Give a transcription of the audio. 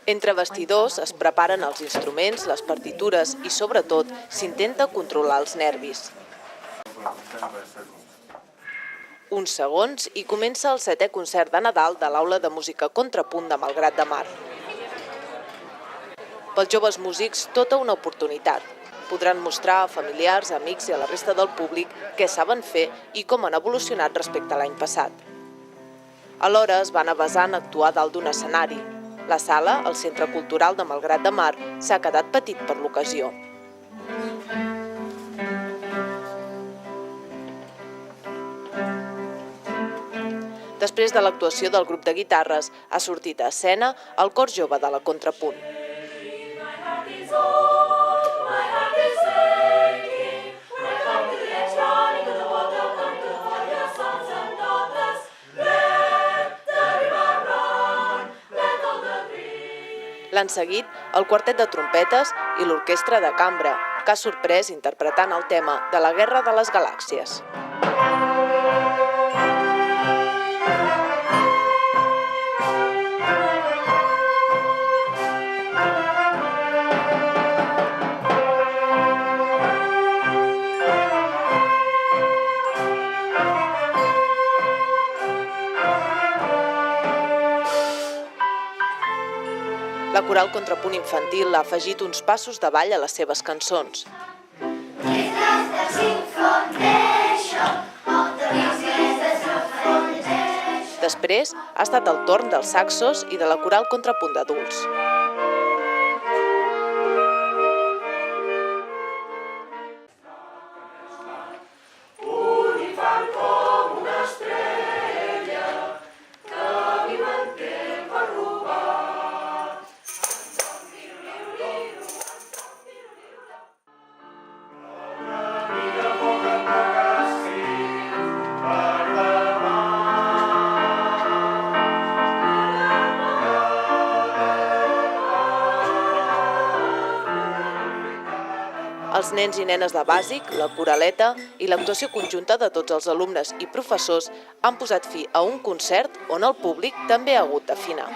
Entre vestidors es preparen els instruments, les partitures i, sobretot, s'intenta controlar els nervis. Uns segons i comença el 7è concert de Nadal de l'Aula de Música Contrapunt de Malgrat de Mar. Pels joves músics, tota una oportunitat. Podran mostrar a familiars, amics i a la resta del públic què saben fer i com han evolucionat respecte a l'any passat. Alhora es van avesar en actuar dalt d'un escenari. La sala, el Centre Cultural de Malgrat de Mar, s'ha quedat petit per l'ocasió. Després de l'actuació del grup de guitarres, ha sortit a escena el cor jove de la Contrapunt. L'han seguit el quartet de trompetes i l'orquestra de cambra, que ha sorprès interpretant el tema de la Guerra de les Galàxies. La coral Contrapunt Infantil ha afegit uns passos de ball a les seves cançons. Després ha estat el torn dels saxos i de la coral Contrapunt d'adults. Els nens i nenes de bàsic, la coraleta i l'actuació conjunta de tots els alumnes i professors han posat fi a un concert on el públic també ha hagut d'afinar.